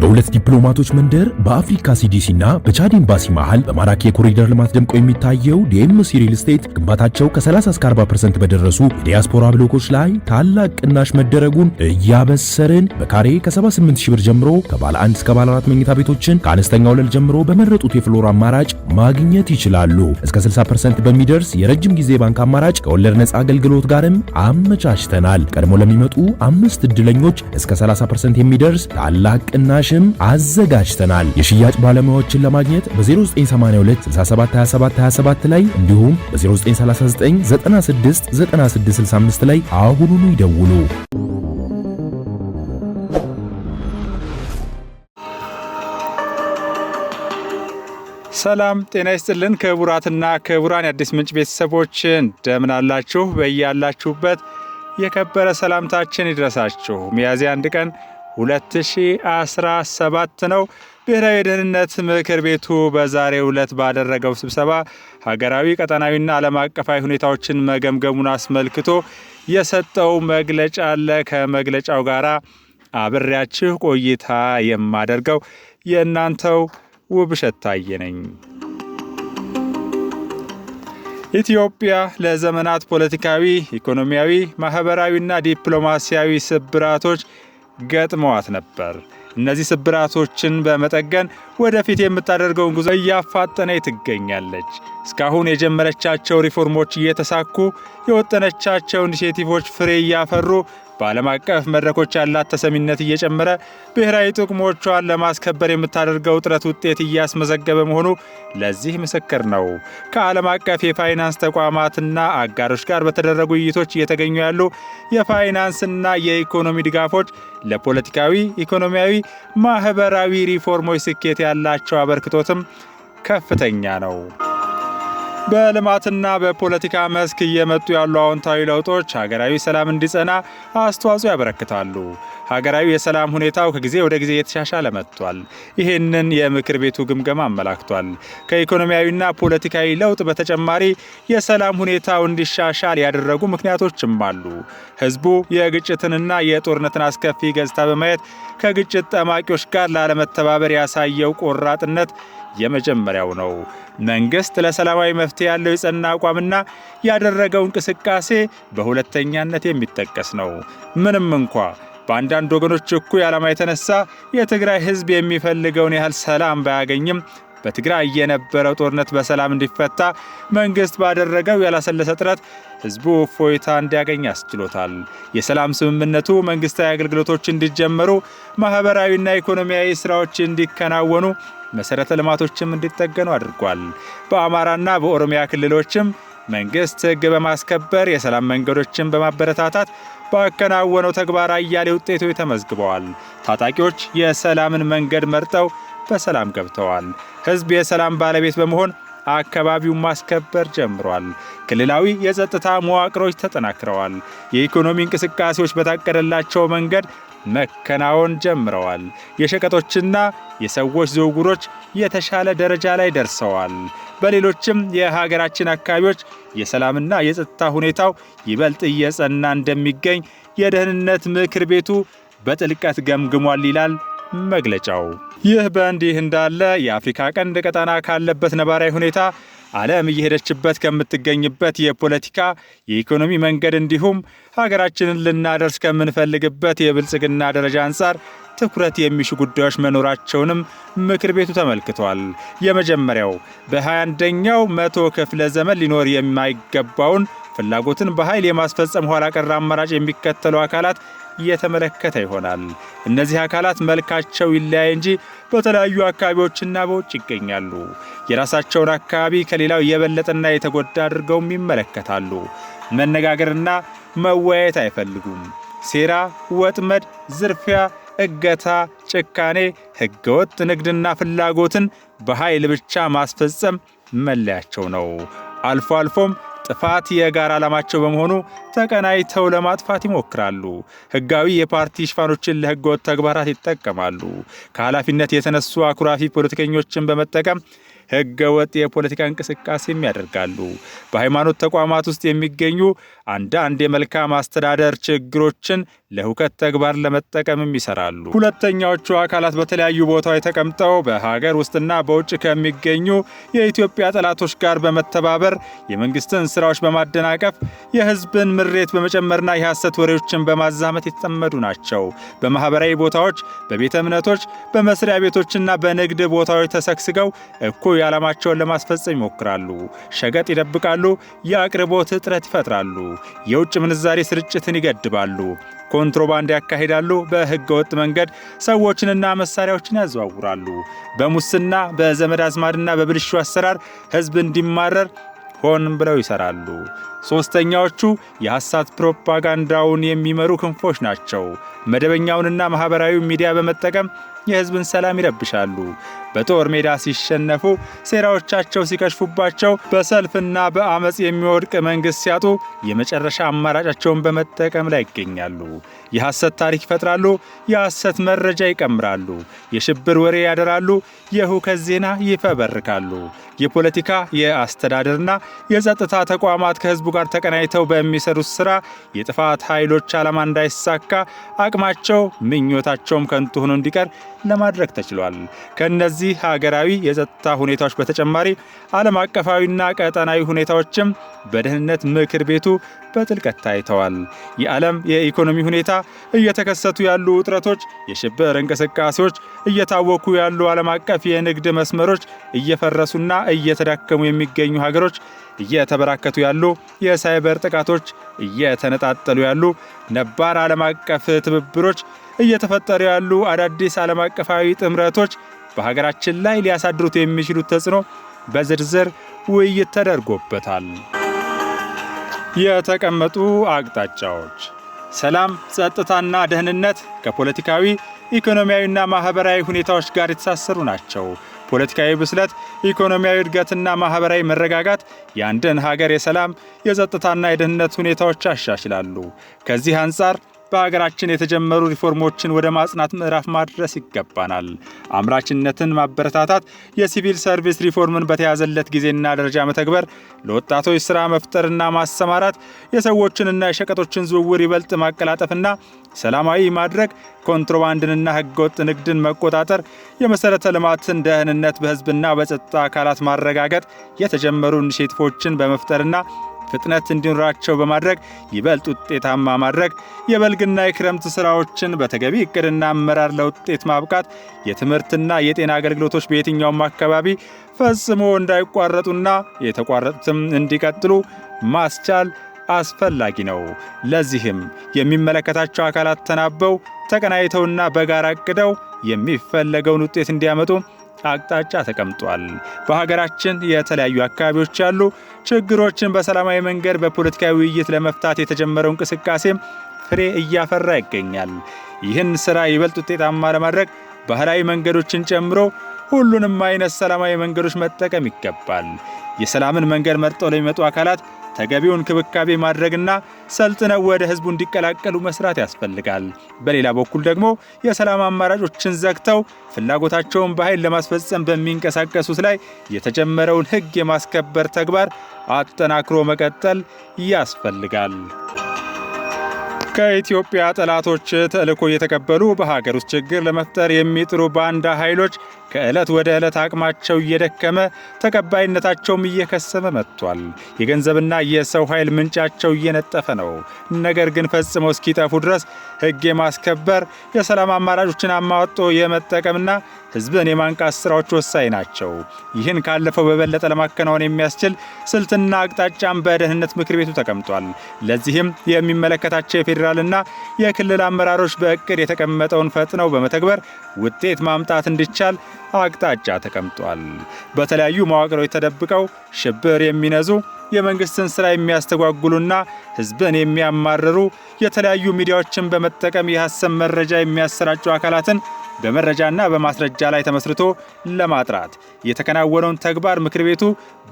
በሁለት ዲፕሎማቶች መንደር በአፍሪካ ሲዲሲና በቻድ ኤምባሲ መሃል በማራኪ የኮሪደር ልማት ደምቆ የሚታየው ዲኤምሲ ሪል ስቴት ግንባታቸው ከ30 እስከ 40% በደረሱ የዲያስፖራ ብሎኮች ላይ ታላቅ ቅናሽ መደረጉን እያበሰርን በካሬ ከ78 ሺህ ብር ጀምሮ ከባለ 1 እስከ ባለ 4 መኝታ ቤቶችን ከአነስተኛ ወለል ጀምሮ በመረጡት የፍሎር አማራጭ ማግኘት ይችላሉ። እስከ 60% በሚደርስ የረጅም ጊዜ ባንክ አማራጭ ከወለድ ነፃ አገልግሎት ጋርም አመቻችተናል። ቀድሞ ለሚመጡ 5 እድለኞች እስከ 30% የሚደርስ ታላቅ ቅናሽም አዘጋጅተናል። የሽያጭ ባለሙያዎችን ለማግኘት በ0982 67 27 27 ላይ እንዲሁም በ0939 96 96 65 ላይ አሁኑኑ ይደውሉ። ሰላም ጤና ይስጥልን ክቡራትና ክቡራን የአዲስ ምንጭ ቤተሰቦች እንደምን አላችሁ? በእያላችሁበት የከበረ ሰላምታችን ይድረሳችሁ። ሚያዝያ 1 ቀን 2017 ነው። ብሔራዊ የደህንነት ምክር ቤቱ በዛሬው ዕለት ባደረገው ስብሰባ ሀገራዊ ቀጠናዊና ዓለም አቀፋዊ ሁኔታዎችን መገምገሙን አስመልክቶ የሰጠው መግለጫ አለ። ከመግለጫው ጋር አብሬያችሁ ቆይታ የማደርገው የእናንተው ውብሸት ታየ ነኝ። ኢትዮጵያ ለዘመናት ፖለቲካዊ፣ ኢኮኖሚያዊ፣ ማህበራዊና ዲፕሎማሲያዊ ስብራቶች ገጥመዋት ነበር። እነዚህ ስብራቶችን በመጠገን ወደፊት የምታደርገውን ጉዞ እያፋጠነ ትገኛለች። እስካሁን የጀመረቻቸው ሪፎርሞች እየተሳኩ የወጠነቻቸው ኢኒሼቲቮች ፍሬ እያፈሩ በዓለም አቀፍ መድረኮች ያላት ተሰሚነት እየጨመረ ብሔራዊ ጥቅሞቿን ለማስከበር የምታደርገው ጥረት ውጤት እያስመዘገበ መሆኑ ለዚህ ምስክር ነው። ከዓለም አቀፍ የፋይናንስ ተቋማትና አጋሮች ጋር በተደረጉ ውይይቶች እየተገኙ ያሉ የፋይናንስና የኢኮኖሚ ድጋፎች ለፖለቲካዊ፣ ኢኮኖሚያዊ፣ ማህበራዊ ሪፎርሞች ስኬት ያላቸው አበርክቶትም ከፍተኛ ነው። በልማትና በፖለቲካ መስክ እየመጡ ያሉ አዎንታዊ ለውጦች ሀገራዊ ሰላም እንዲጸና አስተዋጽኦ ያበረክታሉ። ሀገራዊ የሰላም ሁኔታው ከጊዜ ወደ ጊዜ እየተሻሻለ መጥቷል። ይህንን የምክር ቤቱ ግምገማ አመላክቷል። ከኢኮኖሚያዊና ፖለቲካዊ ለውጥ በተጨማሪ የሰላም ሁኔታው እንዲሻሻል ያደረጉ ምክንያቶችም አሉ። ህዝቡ የግጭትንና የጦርነትን አስከፊ ገጽታ በማየት ከግጭት ጠማቂዎች ጋር ላለመተባበር ያሳየው ቆራጥነት የመጀመሪያው ነው። መንግስት ለሰላማዊ መፍትሄ ያለው የጸና አቋምና ያደረገው እንቅስቃሴ በሁለተኛነት የሚጠቀስ ነው። ምንም እንኳ በአንዳንድ ወገኖች እኩይ ዓላማ የተነሳ የትግራይ ህዝብ የሚፈልገውን ያህል ሰላም ባያገኝም በትግራይ የነበረው ጦርነት በሰላም እንዲፈታ መንግስት ባደረገው ያላሰለሰ ጥረት ህዝቡ እፎይታ እንዲያገኝ አስችሎታል። የሰላም ስምምነቱ መንግስታዊ አገልግሎቶች እንዲጀመሩ፣ ማህበራዊና ኢኮኖሚያዊ ስራዎች እንዲከናወኑ፣ መሰረተ ልማቶችም እንዲጠገኑ አድርጓል። በአማራና በኦሮሚያ ክልሎችም መንግስት ህግ በማስከበር የሰላም መንገዶችን በማበረታታት ባከናወነው ተግባር አያሌ ውጤቶች ተመዝግበዋል። ታጣቂዎች የሰላምን መንገድ መርጠው በሰላም ገብተዋል። ህዝብ የሰላም ባለቤት በመሆን አካባቢውን ማስከበር ጀምሯል። ክልላዊ የጸጥታ መዋቅሮች ተጠናክረዋል። የኢኮኖሚ እንቅስቃሴዎች በታቀደላቸው መንገድ መከናወን ጀምረዋል። የሸቀጦችና የሰዎች ዝውውሮች የተሻለ ደረጃ ላይ ደርሰዋል። በሌሎችም የሀገራችን አካባቢዎች የሰላምና የጸጥታ ሁኔታው ይበልጥ እየጸና እንደሚገኝ የደህንነት ምክር ቤቱ በጥልቀት ገምግሟል ይላል መግለጫው። ይህ በእንዲህ እንዳለ የአፍሪካ ቀንድ ቀጠና ካለበት ነባራዊ ሁኔታ ዓለም እየሄደችበት ከምትገኝበት የፖለቲካ የኢኮኖሚ መንገድ እንዲሁም ሀገራችንን ልናደርስ ከምንፈልግበት የብልጽግና ደረጃ አንጻር ትኩረት የሚሹ ጉዳዮች መኖራቸውንም ምክር ቤቱ ተመልክቷል። የመጀመሪያው በ21ኛው መቶ ክፍለ ዘመን ሊኖር የማይገባውን ፍላጎትን በኃይል የማስፈጸም ኋላ ቀር አማራጭ የሚከተሉ አካላት እየተመለከተ ይሆናል። እነዚህ አካላት መልካቸው ይለያይ እንጂ በተለያዩ አካባቢዎችና በውጭ ይገኛሉ። የራሳቸውን አካባቢ ከሌላው የበለጠና የተጎዳ አድርገውም ይመለከታሉ። መነጋገርና መወያየት አይፈልጉም። ሴራ፣ ወጥመድ፣ ዝርፊያ፣ እገታ፣ ጭካኔ፣ ህገወጥ ንግድና ፍላጎትን በኃይል ብቻ ማስፈጸም መለያቸው ነው። አልፎ አልፎም ጥፋት የጋራ ዓላማቸው በመሆኑ ተቀናይተው ለማጥፋት ይሞክራሉ። ህጋዊ የፓርቲ ሽፋኖችን ለህገወጥ ተግባራት ይጠቀማሉ። ከኃላፊነት የተነሱ አኩራፊ ፖለቲከኞችን በመጠቀም ህገወጥ የፖለቲካ እንቅስቃሴም ያደርጋሉ። በሃይማኖት ተቋማት ውስጥ የሚገኙ አንዳንድ የመልካም አስተዳደር ችግሮችን ለሁከት ተግባር ለመጠቀምም ይሰራሉ። ሁለተኛዎቹ አካላት በተለያዩ ቦታዎች ተቀምጠው በሀገር ውስጥና በውጭ ከሚገኙ የኢትዮጵያ ጠላቶች ጋር በመተባበር የመንግስትን ስራዎች በማደናቀፍ የህዝብን ምሬት በመጨመርና የሐሰት ወሬዎችን በማዛመት የተጠመዱ ናቸው። በማህበራዊ ቦታዎች፣ በቤተ እምነቶች፣ በመስሪያ ቤቶችና በንግድ ቦታዎች ተሰግስገው እኩይ ዓላማቸውን ለማስፈጸም ይሞክራሉ። ሸቀጥ ይደብቃሉ፣ የአቅርቦት እጥረት ይፈጥራሉ፣ የውጭ ምንዛሬ ስርጭትን ይገድባሉ፣ ኮንትሮባንድ ያካሂዳሉ፣ በህገ ወጥ መንገድ ሰዎችንና መሳሪያዎችን ያዘዋውራሉ። በሙስና በዘመድ አዝማድና በብልሹ አሰራር ህዝብ እንዲማረር ሆን ብለው ይሰራሉ። ሶስተኛዎቹ የሐሰት ፕሮፓጋንዳውን የሚመሩ ክንፎች ናቸው። መደበኛውንና ማህበራዊ ሚዲያ በመጠቀም የህዝብን ሰላም ይረብሻሉ። በጦር ሜዳ ሲሸነፉ፣ ሴራዎቻቸው ሲከሽፉባቸው፣ በሰልፍና በአመጽ የሚወድቅ መንግስት ሲያጡ የመጨረሻ አማራጫቸውን በመጠቀም ላይ ይገኛሉ። የሐሰት ታሪክ ይፈጥራሉ፣ የሐሰት መረጃ ይቀምራሉ፣ የሽብር ወሬ ያደራሉ፣ የሁከት ዜና ይፈበርካሉ። የፖለቲካ የአስተዳደርና የጸጥታ ተቋማት ከህዝቡ ጋር ተቀናይተው በሚሰሩት ስራ የጥፋት ኃይሎች ዓላማ እንዳይሳካ አቅማቸው ምኞታቸውም ከንቱ ሆኖ እንዲቀር ለማድረግ ተችሏል። ከነዚህ ሀገራዊ የጸጥታ ሁኔታዎች በተጨማሪ ዓለም አቀፋዊና ቀጠናዊ ሁኔታዎችም በደህንነት ምክር ቤቱ በጥልቀት ታይተዋል። የዓለም የኢኮኖሚ ሁኔታ፣ እየተከሰቱ ያሉ ውጥረቶች፣ የሽብር እንቅስቃሴዎች፣ እየታወኩ ያሉ ዓለም አቀፍ የንግድ መስመሮች፣ እየፈረሱና እየተዳከሙ የሚገኙ ሀገሮች፣ እየተበራከቱ ያሉ የሳይበር ጥቃቶች፣ እየተነጣጠሉ ያሉ ነባር ዓለም አቀፍ ትብብሮች፣ እየተፈጠሩ ያሉ አዳዲስ ዓለም አቀፋዊ ጥምረቶች በሀገራችን ላይ ሊያሳድሩት የሚችሉት ተጽዕኖ በዝርዝር ውይይት ተደርጎበታል። የተቀመጡ አቅጣጫዎች ሰላም፣ ጸጥታና ደህንነት ከፖለቲካዊ ኢኮኖሚያዊና ማህበራዊ ሁኔታዎች ጋር የተሳሰሩ ናቸው። ፖለቲካዊ ብስለት፣ ኢኮኖሚያዊ እድገትና ማህበራዊ መረጋጋት የአንድን ሀገር የሰላም የጸጥታና የደህንነት ሁኔታዎች ያሻሽላሉ። ከዚህ አንጻር በሀገራችን የተጀመሩ ሪፎርሞችን ወደ ማጽናት ምዕራፍ ማድረስ ይገባናል። አምራችነትን ማበረታታት፣ የሲቪል ሰርቪስ ሪፎርምን በተያዘለት ጊዜና ደረጃ መተግበር፣ ለወጣቶች ሥራ መፍጠርና ማሰማራት፣ የሰዎችንና የሸቀጦችን ዝውውር ይበልጥ ማቀላጠፍና ሰላማዊ ማድረግ፣ ኮንትሮባንድንና ህገወጥ ንግድን መቆጣጠር፣ የመሠረተ ልማትን ደህንነት በህዝብና በጸጥታ አካላት ማረጋገጥ፣ የተጀመሩ ኢኒሼቲቮችን በመፍጠርና ፍጥነት እንዲኖራቸው በማድረግ ይበልጥ ውጤታማ ማድረግ፣ የበልግና የክረምት ስራዎችን በተገቢ እቅድና አመራር ለውጤት ማብቃት፣ የትምህርትና የጤና አገልግሎቶች በየትኛውም አካባቢ ፈጽሞ እንዳይቋረጡና የተቋረጡትም እንዲቀጥሉ ማስቻል አስፈላጊ ነው። ለዚህም የሚመለከታቸው አካላት ተናበው ተቀናይተውና በጋራ አቅደው የሚፈለገውን ውጤት እንዲያመጡ አቅጣጫ ተቀምጧል። በሀገራችን የተለያዩ አካባቢዎች ያሉ ችግሮችን በሰላማዊ መንገድ በፖለቲካዊ ውይይት ለመፍታት የተጀመረው እንቅስቃሴም ፍሬ እያፈራ ይገኛል። ይህን ስራ ይበልጥ ውጤታማ ለማድረግ ባህላዊ መንገዶችን ጨምሮ ሁሉንም አይነት ሰላማዊ መንገዶች መጠቀም ይገባል። የሰላምን መንገድ መርጠው ለሚመጡ አካላት ተገቢውን ክብካቤ ማድረግና ሰልጥነው ወደ ህዝቡ እንዲቀላቀሉ መስራት ያስፈልጋል። በሌላ በኩል ደግሞ የሰላም አማራጮችን ዘግተው ፍላጎታቸውን በኃይል ለማስፈጸም በሚንቀሳቀሱት ላይ የተጀመረውን ህግ የማስከበር ተግባር አጠናክሮ መቀጠል ያስፈልጋል። ከኢትዮጵያ ጠላቶች ተልዕኮ እየተቀበሉ በሀገር ውስጥ ችግር ለመፍጠር የሚጥሩ ባንዳ ኃይሎች ከዕለት ወደ ዕለት አቅማቸው እየደከመ ተቀባይነታቸውም እየከሰመ መጥቷል። የገንዘብና የሰው ኃይል ምንጫቸው እየነጠፈ ነው። ነገር ግን ፈጽመው እስኪጠፉ ድረስ ህግ የማስከበር የሰላም አማራጮችን አማወጦ የመጠቀምና ህዝብን የማንቃት ስራዎች ወሳኝ ናቸው። ይህን ካለፈው በበለጠ ለማከናወን የሚያስችል ስልትና አቅጣጫም በደህንነት ምክር ቤቱ ተቀምጧል። ለዚህም የሚመለከታቸው የፌዴራልና የክልል አመራሮች በእቅድ የተቀመጠውን ፈጥነው በመተግበር ውጤት ማምጣት እንዲቻል አቅጣጫ ተቀምጧል። በተለያዩ መዋቅሮች ተደብቀው ሽብር የሚነዙ የመንግስትን ስራ የሚያስተጓጉሉና ህዝብን የሚያማርሩ የተለያዩ ሚዲያዎችን በመጠቀም የሐሰት መረጃ የሚያሰራጩ አካላትን በመረጃና በማስረጃ ላይ ተመስርቶ ለማጥራት የተከናወነውን ተግባር ምክር ቤቱ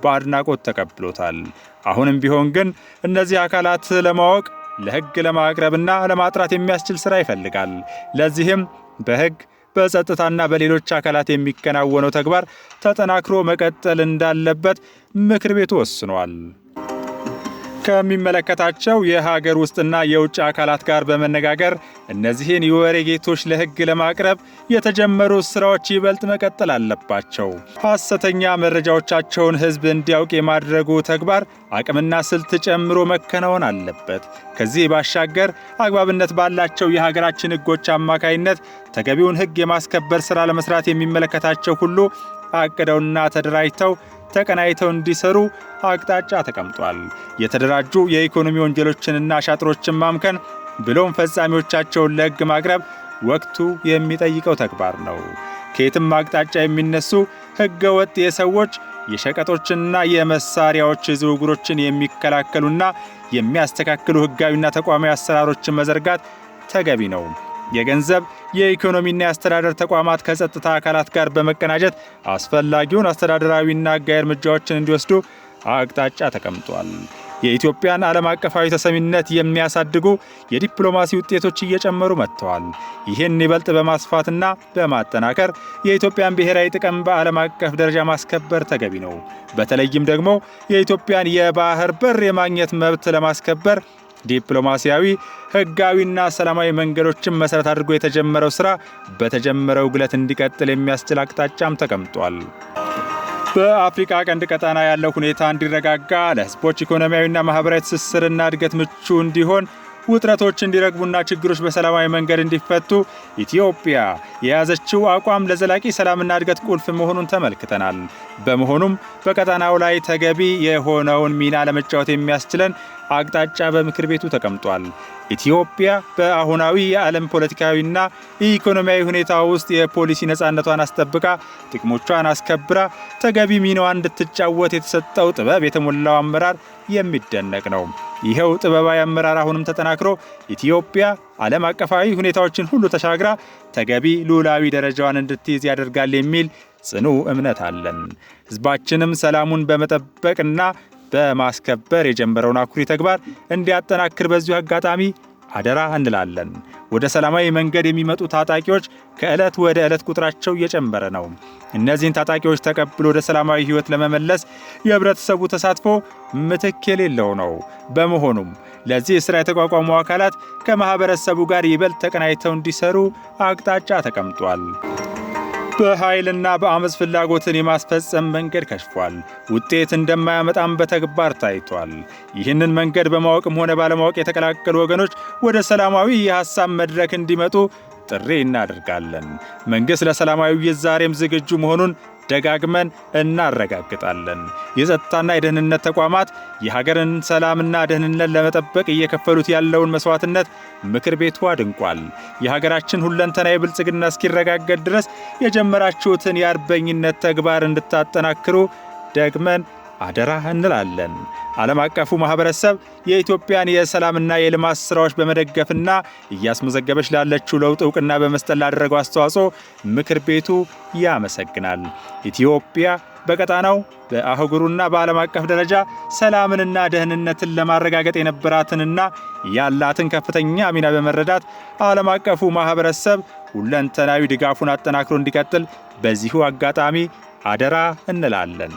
በአድናቆት ተቀብሎታል። አሁንም ቢሆን ግን እነዚህ አካላት ለማወቅ ለህግ ለማቅረብና ለማጥራት የሚያስችል ስራ ይፈልጋል። ለዚህም በህግ በጸጥታና በሌሎች አካላት የሚከናወነው ተግባር ተጠናክሮ መቀጠል እንዳለበት ምክር ቤቱ ወስኗል። ከሚመለከታቸው የሀገር ውስጥና የውጭ አካላት ጋር በመነጋገር እነዚህን የወሬ ጌቶች ለሕግ ለማቅረብ የተጀመሩ ስራዎች ይበልጥ መቀጠል አለባቸው። ሐሰተኛ መረጃዎቻቸውን ሕዝብ እንዲያውቅ የማድረጉ ተግባር አቅምና ስልት ጨምሮ መከናወን አለበት። ከዚህ ባሻገር አግባብነት ባላቸው የሀገራችን ሕጎች አማካይነት ተገቢውን ሕግ የማስከበር ሥራ ለመስራት የሚመለከታቸው ሁሉ አቅደውና ተደራጅተው ተቀናይተው እንዲሰሩ አቅጣጫ ተቀምጧል። የተደራጁ የኢኮኖሚ ወንጀሎችንና አሻጥሮችን ማምከን ብሎም ፈጻሚዎቻቸውን ለሕግ ማቅረብ ወቅቱ የሚጠይቀው ተግባር ነው። ከየትም አቅጣጫ የሚነሱ ሕገ ወጥ የሰዎች የሸቀጦችና የመሳሪያዎች ዝውውሮችን የሚከላከሉና የሚያስተካክሉ ሕጋዊና ተቋማዊ አሰራሮችን መዘርጋት ተገቢ ነው። የገንዘብ የኢኮኖሚና የአስተዳደር ተቋማት ከጸጥታ አካላት ጋር በመቀናጀት አስፈላጊውን አስተዳደራዊና ሕጋዊ እርምጃዎችን እንዲወስዱ አቅጣጫ ተቀምጧል። የኢትዮጵያን ዓለም አቀፋዊ ተሰሚነት የሚያሳድጉ የዲፕሎማሲ ውጤቶች እየጨመሩ መጥተዋል። ይህን ይበልጥ በማስፋትና በማጠናከር የኢትዮጵያን ብሔራዊ ጥቅም በዓለም አቀፍ ደረጃ ማስከበር ተገቢ ነው። በተለይም ደግሞ የኢትዮጵያን የባህር በር የማግኘት መብት ለማስከበር ዲፕሎማሲያዊ፣ ሕጋዊና ሰላማዊ መንገዶችን መሰረት አድርጎ የተጀመረው ሥራ በተጀመረው ግለት እንዲቀጥል የሚያስችል አቅጣጫም ተቀምጧል። በአፍሪካ ቀንድ ቀጣና ያለው ሁኔታ እንዲረጋጋ፣ ለሕዝቦች ኢኮኖሚያዊና ማኅበራዊ ትስስርና እድገት ምቹ እንዲሆን፣ ውጥረቶች እንዲረግቡና ችግሮች በሰላማዊ መንገድ እንዲፈቱ ኢትዮጵያ የያዘችው አቋም ለዘላቂ ሰላምና እድገት ቁልፍ መሆኑን ተመልክተናል። በመሆኑም በቀጣናው ላይ ተገቢ የሆነውን ሚና ለመጫወት የሚያስችለን አቅጣጫ በምክር ቤቱ ተቀምጧል። ኢትዮጵያ በአሁናዊ የዓለም ፖለቲካዊና ኢኮኖሚያዊ ሁኔታ ውስጥ የፖሊሲ ነፃነቷን አስጠብቃ ጥቅሞቿን አስከብራ ተገቢ ሚናዋን እንድትጫወት የተሰጠው ጥበብ የተሞላው አመራር የሚደነቅ ነው። ይኸው ጥበባዊ አመራር አሁንም ተጠናክሮ ኢትዮጵያ ዓለም አቀፋዊ ሁኔታዎችን ሁሉ ተሻግራ ተገቢ ሉዓላዊ ደረጃዋን እንድትይዝ ያደርጋል የሚል ጽኑ እምነት አለን። ሕዝባችንም ሰላሙን በመጠበቅና በማስከበር የጀመረውን አኩሪ ተግባር እንዲያጠናክር በዚሁ አጋጣሚ አደራ እንላለን። ወደ ሰላማዊ መንገድ የሚመጡ ታጣቂዎች ከዕለት ወደ ዕለት ቁጥራቸው እየጨመረ ነው። እነዚህን ታጣቂዎች ተቀብሎ ወደ ሰላማዊ ሕይወት ለመመለስ የህብረተሰቡ ተሳትፎ ምትክ የሌለው ነው። በመሆኑም ለዚህ ሥራ የተቋቋሙ አካላት ከማኅበረሰቡ ጋር ይበልጥ ተቀናይተው እንዲሰሩ አቅጣጫ ተቀምጧል። በኃይልና በአመፅ ፍላጎትን የማስፈጸም መንገድ ከሽፏል። ውጤት እንደማያመጣም በተግባር ታይቷል። ይህንን መንገድ በማወቅም ሆነ ባለማወቅ የተቀላቀሉ ወገኖች ወደ ሰላማዊ የሐሳብ መድረክ እንዲመጡ ጥሪ እናደርጋለን። መንግሥት ለሰላማዊ ውይይት ዛሬም ዝግጁ መሆኑን ደጋግመን እናረጋግጣለን። የጸጥታና የደህንነት ተቋማት የሀገርን ሰላምና ደህንነት ለመጠበቅ እየከፈሉት ያለውን መስዋዕትነት ምክር ቤቱ አድንቋል። የሀገራችን ሁለንተናዊ ብልጽግና እስኪረጋገጥ ድረስ የጀመራችሁትን የአርበኝነት ተግባር እንድታጠናክሩ ደግመን አደራ እንላለን። ዓለም አቀፉ ማህበረሰብ የኢትዮጵያን የሰላምና የልማት ሥራዎች በመደገፍና እያስመዘገበች ላለችው ለውጥ ዕውቅና በመስጠት ላደረገው አስተዋጽኦ ምክር ቤቱ ያመሰግናል። ኢትዮጵያ በቀጣናው በአህጉሩና በዓለም አቀፍ ደረጃ ሰላምንና ደህንነትን ለማረጋገጥ የነበራትንና ያላትን ከፍተኛ ሚና በመረዳት ዓለም አቀፉ ማህበረሰብ ሁለንተናዊ ድጋፉን አጠናክሮ እንዲቀጥል በዚሁ አጋጣሚ አደራ እንላለን።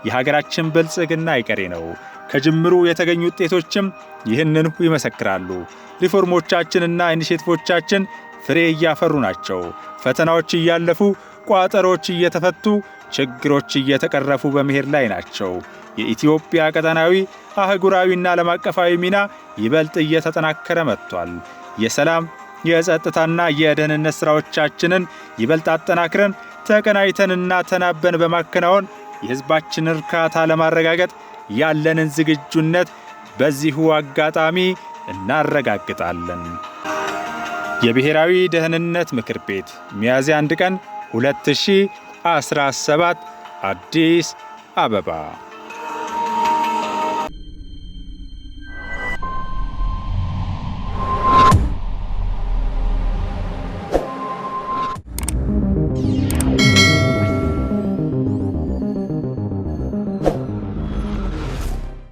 የሀገራችን ብልጽግና አይቀሬ ነው። ከጅምሩ የተገኙ ውጤቶችም ይህንኑ ይመሰክራሉ። ሪፎርሞቻችንና ኢኒሼቲቮቻችን ፍሬ እያፈሩ ናቸው። ፈተናዎች እያለፉ፣ ቋጠሮች እየተፈቱ፣ ችግሮች እየተቀረፉ በመሄድ ላይ ናቸው። የኢትዮጵያ ቀጠናዊ አህጉራዊና ዓለም አቀፋዊ ሚና ይበልጥ እየተጠናከረ መጥቷል። የሰላም የጸጥታና የደህንነት ሥራዎቻችንን ይበልጥ አጠናክረን ተቀናይተንና ተናበን በማከናወን የሕዝባችን እርካታ ለማረጋገጥ ያለንን ዝግጁነት በዚሁ አጋጣሚ እናረጋግጣለን። የብሔራዊ ደህንነት ምክር ቤት ሚያዝያ 1 ቀን 2017 አዲስ አበባ